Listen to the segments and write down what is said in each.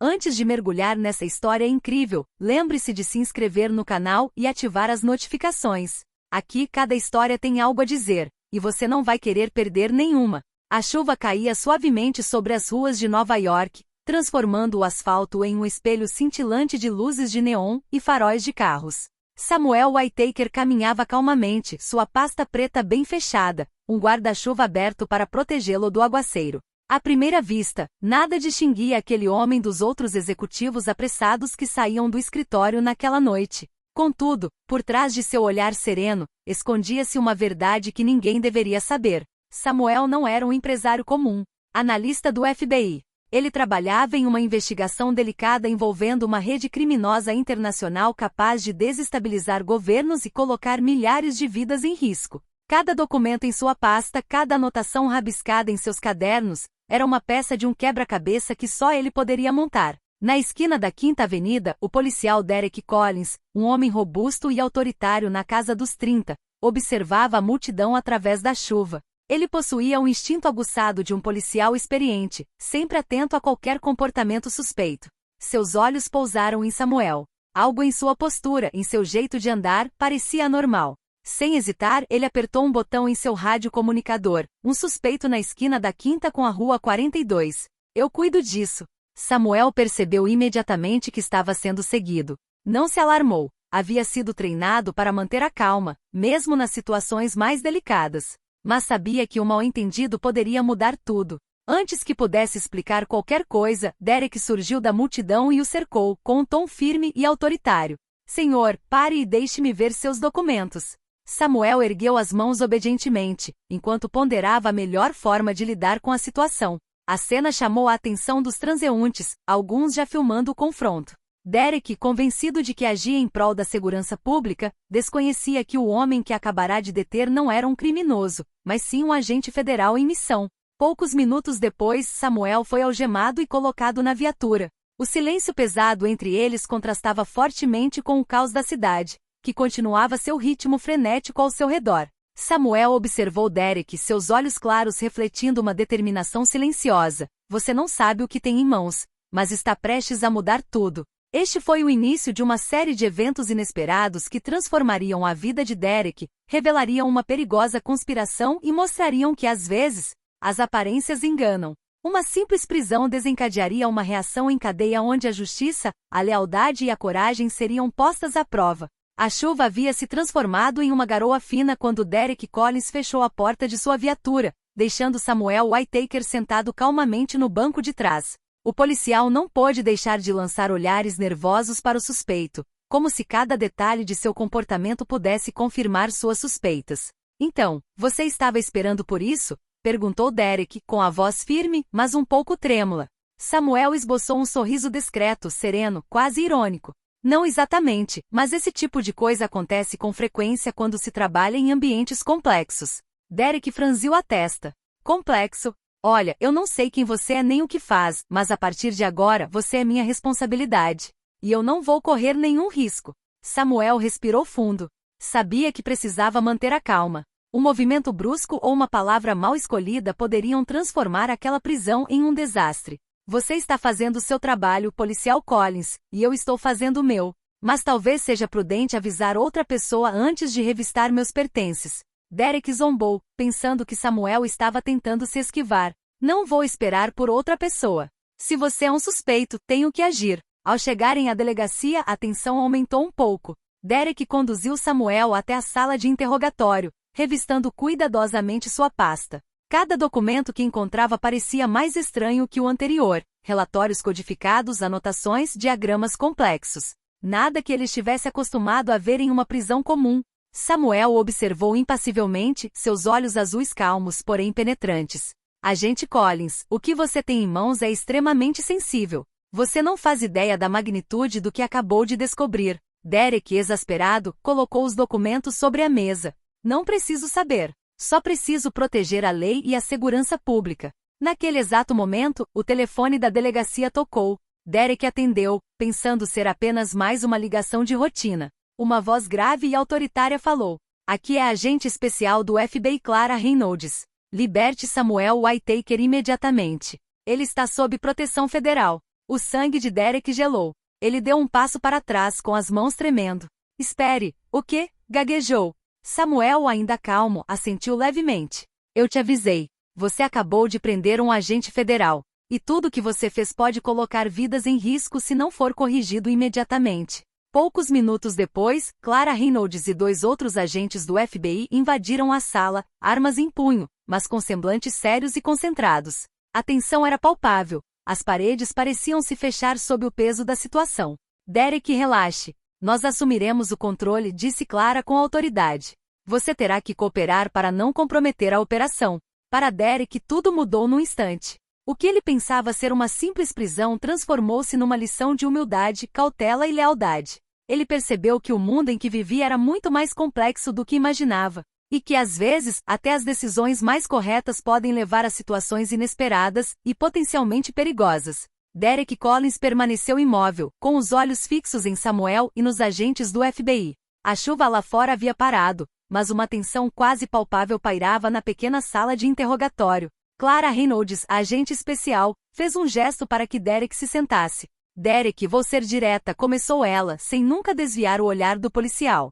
Antes de mergulhar nessa história incrível, lembre-se de se inscrever no canal e ativar as notificações. Aqui cada história tem algo a dizer, e você não vai querer perder nenhuma. A chuva caía suavemente sobre as ruas de Nova York, transformando o asfalto em um espelho cintilante de luzes de neon e faróis de carros. Samuel Whitaker caminhava calmamente, sua pasta preta bem fechada, um guarda-chuva aberto para protegê-lo do aguaceiro. À primeira vista, nada distinguia aquele homem dos outros executivos apressados que saíam do escritório naquela noite. Contudo, por trás de seu olhar sereno, escondia-se uma verdade que ninguém deveria saber. Samuel não era um empresário comum, analista do FBI. Ele trabalhava em uma investigação delicada envolvendo uma rede criminosa internacional capaz de desestabilizar governos e colocar milhares de vidas em risco. Cada documento em sua pasta, cada anotação rabiscada em seus cadernos, era uma peça de um quebra-cabeça que só ele poderia montar. Na esquina da Quinta Avenida, o policial Derek Collins, um homem robusto e autoritário na casa dos 30, observava a multidão através da chuva. Ele possuía um instinto aguçado de um policial experiente, sempre atento a qualquer comportamento suspeito. Seus olhos pousaram em Samuel. Algo em sua postura, em seu jeito de andar, parecia anormal. Sem hesitar, ele apertou um botão em seu rádio comunicador. Um suspeito na esquina da Quinta com a Rua 42. Eu cuido disso. Samuel percebeu imediatamente que estava sendo seguido. Não se alarmou. Havia sido treinado para manter a calma, mesmo nas situações mais delicadas. Mas sabia que um mal-entendido poderia mudar tudo. Antes que pudesse explicar qualquer coisa, Derek surgiu da multidão e o cercou, com um tom firme e autoritário. Senhor, pare e deixe-me ver seus documentos. Samuel ergueu as mãos obedientemente, enquanto ponderava a melhor forma de lidar com a situação. A cena chamou a atenção dos transeuntes, alguns já filmando o confronto. Derek, convencido de que agia em prol da segurança pública, desconhecia que o homem que acabará de deter não era um criminoso, mas sim um agente federal em missão. Poucos minutos depois, Samuel foi algemado e colocado na viatura. O silêncio pesado entre eles contrastava fortemente com o caos da cidade, que continuava seu ritmo frenético ao seu redor. Samuel observou Derek, seus olhos claros refletindo uma determinação silenciosa. Você não sabe o que tem em mãos, mas está prestes a mudar tudo. Este foi o início de uma série de eventos inesperados que transformariam a vida de Derek, revelariam uma perigosa conspiração e mostrariam que, às vezes, as aparências enganam. Uma simples prisão desencadearia uma reação em cadeia onde a justiça, a lealdade e a coragem seriam postas à prova. A chuva havia se transformado em uma garoa fina quando Derek Collins fechou a porta de sua viatura, deixando Samuel Whitaker sentado calmamente no banco de trás. O policial não pôde deixar de lançar olhares nervosos para o suspeito, como se cada detalhe de seu comportamento pudesse confirmar suas suspeitas. Então, você estava esperando por isso? Perguntou Derek, com a voz firme, mas um pouco trêmula. Samuel esboçou um sorriso discreto, sereno, quase irônico. Não exatamente, mas esse tipo de coisa acontece com frequência quando se trabalha em ambientes complexos. Derek franziu a testa. Complexo? Olha, eu não sei quem você é nem o que faz, mas a partir de agora você é minha responsabilidade. E eu não vou correr nenhum risco. Samuel respirou fundo. Sabia que precisava manter a calma. Um movimento brusco ou uma palavra mal escolhida poderiam transformar aquela prisão em um desastre. Você está fazendo seu trabalho, policial Collins, e eu estou fazendo o meu. Mas talvez seja prudente avisar outra pessoa antes de revistar meus pertences. Derek zombou, pensando que Samuel estava tentando se esquivar. Não vou esperar por outra pessoa. Se você é um suspeito, tenho que agir. Ao chegarem à delegacia, a tensão aumentou um pouco. Derek conduziu Samuel até a sala de interrogatório, revistando cuidadosamente sua pasta. Cada documento que encontrava parecia mais estranho que o anterior. Relatórios codificados, anotações, diagramas complexos. Nada que ele estivesse acostumado a ver em uma prisão comum. Samuel observou impassivelmente, seus olhos azuis calmos, porém penetrantes. Agente Collins, o que você tem em mãos é extremamente sensível. Você não faz ideia da magnitude do que acabou de descobrir. Derek, exasperado, colocou os documentos sobre a mesa. Não preciso saber. Só preciso proteger a lei e a segurança pública. Naquele exato momento, o telefone da delegacia tocou. Derek atendeu, pensando ser apenas mais uma ligação de rotina. Uma voz grave e autoritária falou. Aqui é a agente especial do FBI Clara Reynolds. Liberte Samuel Whitaker imediatamente. Ele está sob proteção federal. O sangue de Derek gelou. Ele deu um passo para trás com as mãos tremendo. Espere, o quê? Gaguejou. Samuel, ainda calmo, assentiu levemente. Eu te avisei. Você acabou de prender um agente federal. E tudo que você fez pode colocar vidas em risco se não for corrigido imediatamente. Poucos minutos depois, Clara Reynolds e 2 outros agentes do FBI invadiram a sala, armas em punho, mas com semblantes sérios e concentrados. A tensão era palpável. As paredes pareciam se fechar sob o peso da situação. Derek, relaxe. Nós assumiremos o controle, disse Clara com autoridade. Você terá que cooperar para não comprometer a operação. Para Derek, tudo mudou num instante. O que ele pensava ser uma simples prisão transformou-se numa lição de humildade, cautela e lealdade. Ele percebeu que o mundo em que vivia era muito mais complexo do que imaginava, e que às vezes, até as decisões mais corretas podem levar a situações inesperadas e potencialmente perigosas. Derek Collins permaneceu imóvel, com os olhos fixos em Samuel e nos agentes do FBI. A chuva lá fora havia parado, mas uma tensão quase palpável pairava na pequena sala de interrogatório. Clara Reynolds, a agente especial, fez um gesto para que Derek se sentasse. Derek, vou ser direta, começou ela, sem nunca desviar o olhar do policial.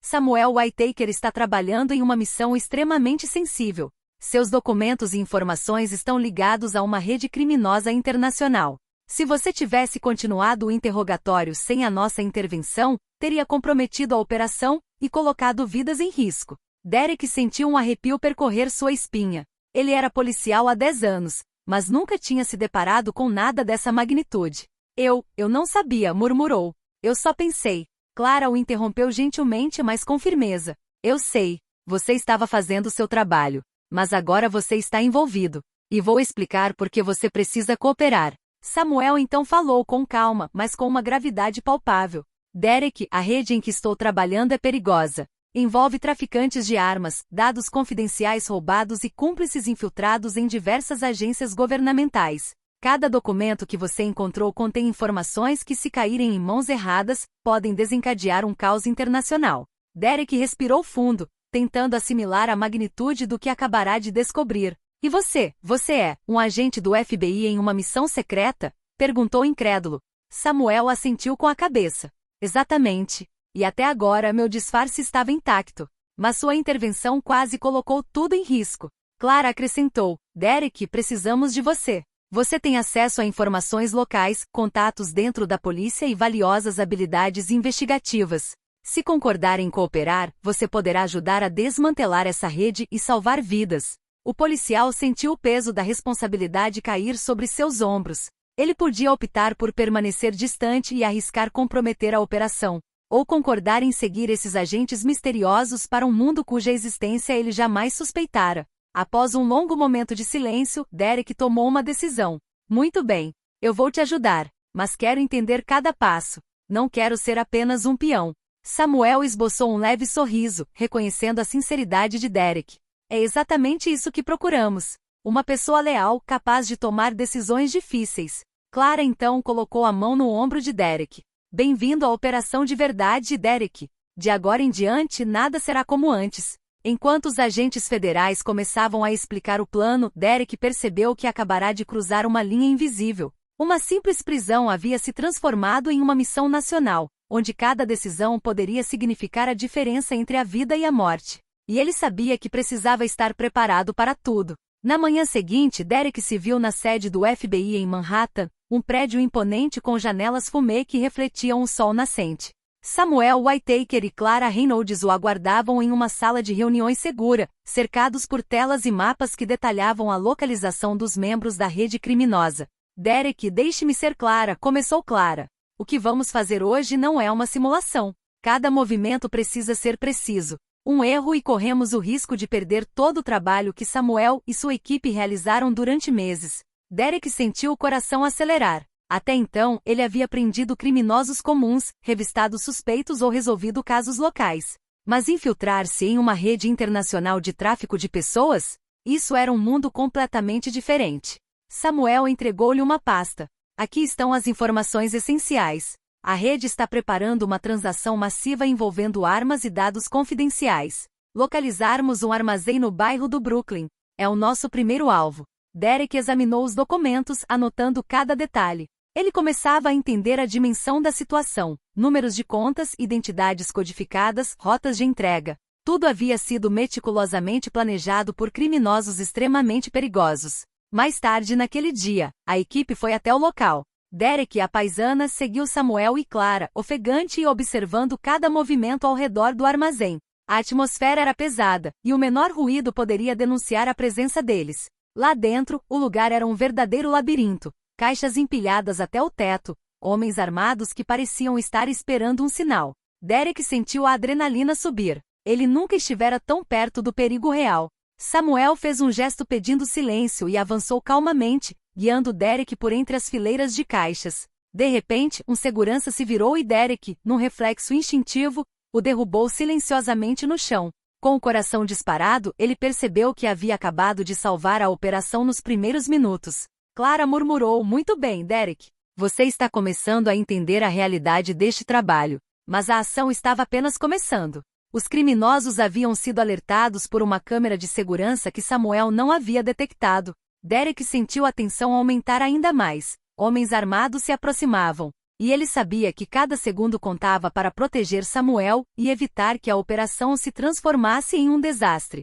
Samuel Whitaker está trabalhando em uma missão extremamente sensível. Seus documentos e informações estão ligados a uma rede criminosa internacional. Se você tivesse continuado o interrogatório sem a nossa intervenção, teria comprometido a operação e colocado vidas em risco. Derek sentiu um arrepio percorrer sua espinha. Ele era policial há 10 anos, mas nunca tinha se deparado com nada dessa magnitude. Eu não sabia, murmurou. Eu só pensei. Clara o interrompeu gentilmente, mas com firmeza. Eu sei. Você estava fazendo seu trabalho. Mas agora você está envolvido. E vou explicar por que você precisa cooperar. Samuel então falou com calma, mas com uma gravidade palpável. Derek, a rede em que estou trabalhando é perigosa. Envolve traficantes de armas, dados confidenciais roubados e cúmplices infiltrados em diversas agências governamentais. Cada documento que você encontrou contém informações que, se caírem em mãos erradas, podem desencadear um caos internacional. Derek respirou fundo, tentando assimilar a magnitude do que acabará de descobrir. E você é um agente do FBI em uma missão secreta? Perguntou incrédulo. Samuel assentiu com a cabeça. Exatamente. E até agora meu disfarce estava intacto. Mas sua intervenção quase colocou tudo em risco. Clara acrescentou. Derek, precisamos de você. Você tem acesso a informações locais, contatos dentro da polícia e valiosas habilidades investigativas. Se concordar em cooperar, você poderá ajudar a desmantelar essa rede e salvar vidas. O policial sentiu o peso da responsabilidade cair sobre seus ombros. Ele podia optar por permanecer distante e arriscar comprometer a operação, ou concordar em seguir esses agentes misteriosos para um mundo cuja existência ele jamais suspeitara. Após um longo momento de silêncio, Derek tomou uma decisão. Muito bem, eu vou te ajudar, mas quero entender cada passo. Não quero ser apenas um peão. Samuel esboçou um leve sorriso, reconhecendo a sinceridade de Derek. É exatamente isso que procuramos. Uma pessoa leal, capaz de tomar decisões difíceis. Clara então colocou a mão no ombro de Derek. Bem-vindo à operação de verdade, Derek. De agora em diante, nada será como antes. Enquanto os agentes federais começavam a explicar o plano, Derek percebeu que acabará de cruzar uma linha invisível. Uma simples prisão havia se transformado em uma missão nacional, onde cada decisão poderia significar a diferença entre a vida e a morte. E ele sabia que precisava estar preparado para tudo. Na manhã seguinte, Derek se viu na sede do FBI em Manhattan, um prédio imponente com janelas fumê que refletiam o sol nascente. Samuel Whitaker e Clara Reynolds o aguardavam em uma sala de reuniões segura, cercados por telas e mapas que detalhavam a localização dos membros da rede criminosa. Derek, deixe-me ser clara, começou Clara. O que vamos fazer hoje não é uma simulação. Cada movimento precisa ser preciso. Um erro e corremos o risco de perder todo o trabalho que Samuel e sua equipe realizaram durante meses. Derek sentiu o coração acelerar. Até então, ele havia prendido criminosos comuns, revistado suspeitos ou resolvido casos locais. Mas infiltrar-se em uma rede internacional de tráfico de pessoas? Isso era um mundo completamente diferente. Samuel entregou-lhe uma pasta. Aqui estão as informações essenciais. A rede está preparando uma transação massiva envolvendo armas e dados confidenciais. Localizarmos um armazém no bairro do Brooklyn. É o nosso primeiro alvo. Derek examinou os documentos, anotando cada detalhe. Ele começava a entender a dimensão da situação: números de contas, identidades codificadas, rotas de entrega. Tudo havia sido meticulosamente planejado por criminosos extremamente perigosos. Mais tarde naquele dia, a equipe foi até o local. Derek e a paisana seguiu Samuel e Clara, ofegante e observando cada movimento ao redor do armazém. A atmosfera era pesada, e o menor ruído poderia denunciar a presença deles. Lá dentro, o lugar era um verdadeiro labirinto. Caixas empilhadas até o teto, homens armados que pareciam estar esperando um sinal. Derek sentiu a adrenalina subir. Ele nunca estivera tão perto do perigo real. Samuel fez um gesto pedindo silêncio e avançou calmamente, guiando Derek por entre as fileiras de caixas. De repente, um segurança se virou e Derek, num reflexo instintivo, o derrubou silenciosamente no chão. Com o coração disparado, ele percebeu que havia acabado de salvar a operação nos primeiros minutos. Clara murmurou: "Muito bem, Derek. Você está começando a entender a realidade deste trabalho. Mas a ação estava apenas começando." Os criminosos haviam sido alertados por uma câmera de segurança que Samuel não havia detectado. Derek sentiu a tensão aumentar ainda mais. Homens armados se aproximavam. E ele sabia que cada segundo contava para proteger Samuel e evitar que a operação se transformasse em um desastre.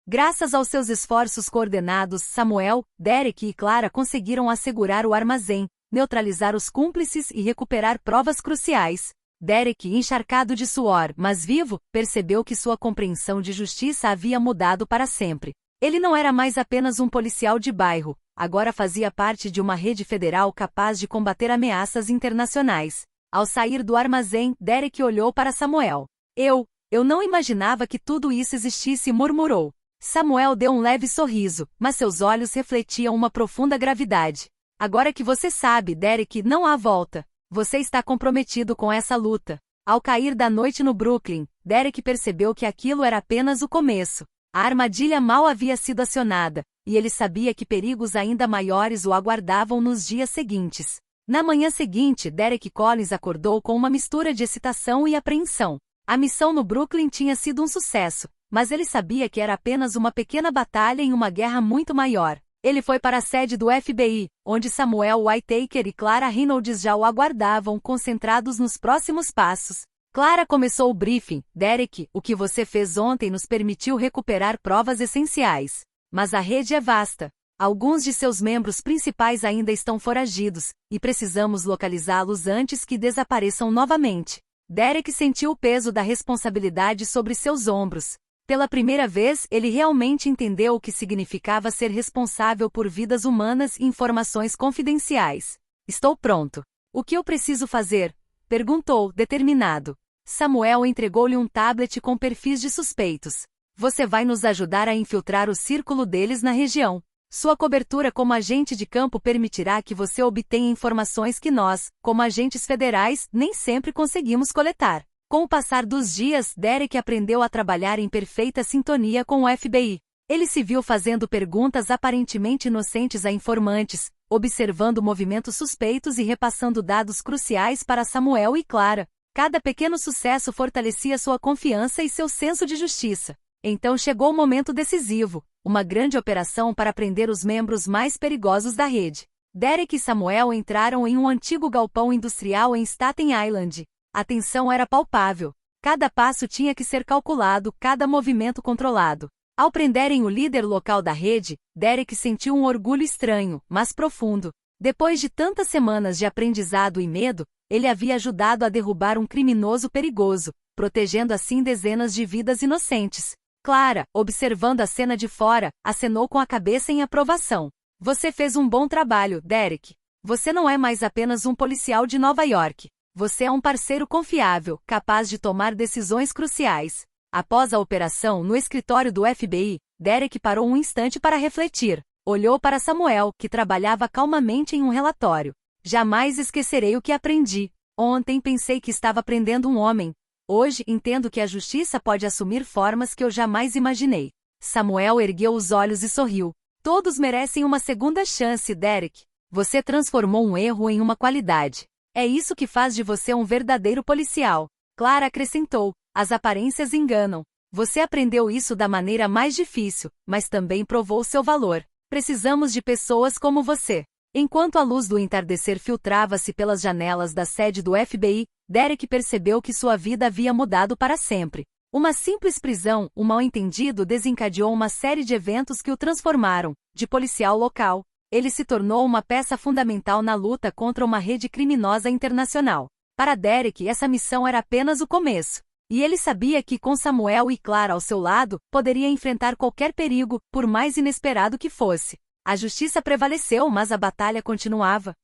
Graças aos seus esforços coordenados, Samuel, Derek e Clara conseguiram assegurar o armazém, neutralizar os cúmplices e recuperar provas cruciais. Derek, encharcado de suor, mas vivo, percebeu que sua compreensão de justiça havia mudado para sempre. Ele não era mais apenas um policial de bairro, agora fazia parte de uma rede federal capaz de combater ameaças internacionais. Ao sair do armazém, Derek olhou para Samuel. Eu não imaginava que tudo isso existisse", murmurou. Samuel deu um leve sorriso, mas seus olhos refletiam uma profunda gravidade. "Agora que você sabe, Derek, não há volta. Você está comprometido com essa luta." Ao cair da noite no Brooklyn, Derek percebeu que aquilo era apenas o começo. A armadilha mal havia sido acionada, e ele sabia que perigos ainda maiores o aguardavam nos dias seguintes. Na manhã seguinte, Derek Collins acordou com uma mistura de excitação e apreensão. A missão no Brooklyn tinha sido um sucesso, mas ele sabia que era apenas uma pequena batalha em uma guerra muito maior. Ele foi para a sede do FBI, onde Samuel Whitaker e Clara Reynolds já o aguardavam, concentrados nos próximos passos. Clara começou o briefing. "Derek, o que você fez ontem nos permitiu recuperar provas essenciais. Mas a rede é vasta. Alguns de seus membros principais ainda estão foragidos, e precisamos localizá-los antes que desapareçam novamente." Derek sentiu o peso da responsabilidade sobre seus ombros. Pela primeira vez, ele realmente entendeu o que significava ser responsável por vidas humanas e informações confidenciais. "Estou pronto. O que eu preciso fazer?" perguntou, determinado. Samuel entregou-lhe um tablet com perfis de suspeitos. "Você vai nos ajudar a infiltrar o círculo deles na região. Sua cobertura como agente de campo permitirá que você obtenha informações que nós, como agentes federais, nem sempre conseguimos coletar." Com o passar dos dias, Derek aprendeu a trabalhar em perfeita sintonia com o FBI. Ele se viu fazendo perguntas aparentemente inocentes a informantes, observando movimentos suspeitos e repassando dados cruciais para Samuel e Clara. Cada pequeno sucesso fortalecia sua confiança e seu senso de justiça. Então chegou o momento decisivo, uma grande operação para prender os membros mais perigosos da rede. Derek e Samuel entraram em um antigo galpão industrial em Staten Island. A tensão era palpável. Cada passo tinha que ser calculado, cada movimento controlado. Ao prenderem o líder local da rede, Derek sentiu um orgulho estranho, mas profundo. Depois de tantas semanas de aprendizado e medo, ele havia ajudado a derrubar um criminoso perigoso, protegendo assim dezenas de vidas inocentes. Clara, observando a cena de fora, acenou com a cabeça em aprovação. "Você fez um bom trabalho, Derek. Você não é mais apenas um policial de Nova York. Você é um parceiro confiável, capaz de tomar decisões cruciais." Após a operação no escritório do FBI, Derek parou um instante para refletir. Olhou para Samuel, que trabalhava calmamente em um relatório. "Jamais esquecerei o que aprendi. Ontem pensei que estava prendendo um homem. Hoje entendo que a justiça pode assumir formas que eu jamais imaginei." Samuel ergueu os olhos e sorriu. "Todos merecem uma segunda chance, Derek. Você transformou um erro em uma qualidade. É isso que faz de você um verdadeiro policial." Clara acrescentou: "As aparências enganam. Você aprendeu isso da maneira mais difícil, mas também provou seu valor. Precisamos de pessoas como você." Enquanto a luz do entardecer filtrava-se pelas janelas da sede do FBI, Derek percebeu que sua vida havia mudado para sempre. Uma simples prisão, um mal-entendido desencadeou uma série de eventos que o transformaram. De policial local, ele se tornou uma peça fundamental na luta contra uma rede criminosa internacional. Para Derek, essa missão era apenas o começo. E ele sabia que, com Samuel e Clara ao seu lado, poderia enfrentar qualquer perigo, por mais inesperado que fosse. A justiça prevaleceu, mas a batalha continuava.